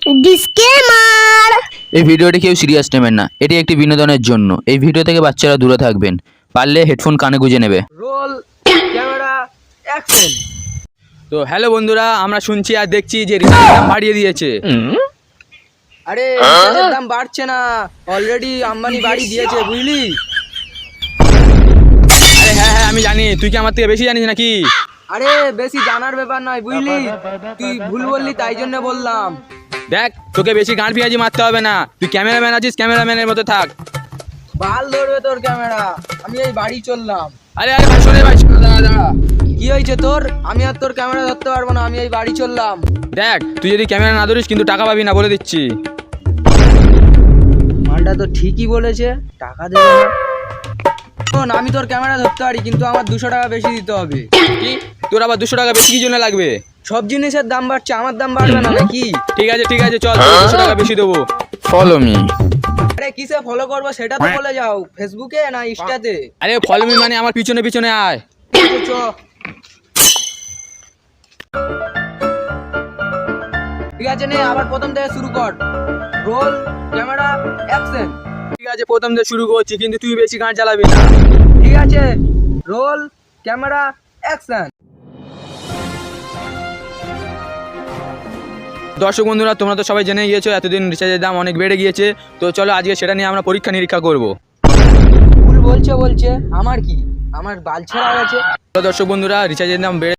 Disclaimer. এই ভিডিওটি কেউ সিরিয়াস নেবেন না, এটি একটি বিনোদনের জন্য। এই ভিডিও থেকে বাচ্চারা দূরে থাকবেন, পারলে হেডফোন কানে গুঁজে নেবে। Roll camera action. তো হ্যালো বন্ধুরা, আমরা শুনছি আর দেখছি যে রিচার্জের দাম বাড়িয়ে দিয়েছে। আরে রিচার্জের দাম বাড়ছে না, অলরেডি আম্বানি বাড়ি দিয়েছে, বুঝলি? আরে হ্যাঁ হ্যাঁ আমি জানি, তুই কি আমার থেকে বেশি জানিস নাকি? আরে বেশি জানার ব্যাপার নয়, বুঝলি? তুই ভুল বললি তাই জন্য বললাম। দেখ, তোকে বেশি গাঁড় পেঁয়াজি মারতে হবে না, তুই ক্যামেরাম্যান আছিস, ক্যামেরাম্যানের মতো থাক। ভাল ধরবে তোর ক্যামেরা, আমি এই বাড়ি চললাম। আরে আরে ভাই শোনে ভাই, শোনে, দাঁড়া দাঁড়া। কি হয়েছে তোর? আমি আর তোর ক্যামেরা ধরতে পারবো না, আমি এই বাড়ি চললাম। দেখ, তুই যদি ক্যামেরা না ধরিস কিন্তু টাকা পাবি না, বলে দিচ্ছি। মালটা তো ঠিকই বলেছে, টাকা দেবে না। শোন, আমি তোর ক্যামেরা ধরতে পারি, কিন্তু আমার 200 টাকা বেশি দিতে হবে। কি? তোর আবার 200 টাকা বেশি কি জন্য লাগবে? সব জিনিসের দাম বাড়ছে, আমার দাম বাড়বে না নাকি? ঠিক আছে ঠিক আছে, চল, 200 টাকা বেশি দেবো। Follow me. আরে কিসে ফলো করবো সেটা তো বলে যাও, ফেসবুকে না ইনস্টাতে? আরে ফলো মি মানে আমার পিছনে পিছনে আয়। চ। ঠিক আছে, নে আবার প্রথম থেকে শুরু কর। Roll camera action. ঠিক আছে, প্রথম দিয়ে শুরু করছি, কিন্তু তুই বেশি গান চালাবি না। ঠিক আছে, রোল ক্যামেরা অ্যাকশন। দর্শক বন্ধুরা, তোমরা তো সবাই জেনে গিয়েছো এতদিন রিচার্জের দাম অনেক বেড়ে গিয়েছে। তো চলো আজকে সেটা নিয়ে আমরা পরীক্ষা নিরীক্ষা করবো। ভুল বলছে, আমার কি? আমার বাল ছেঁড়া গেছে। তো দর্শক বন্ধুরা, রিচার্জের দাম বেড়ে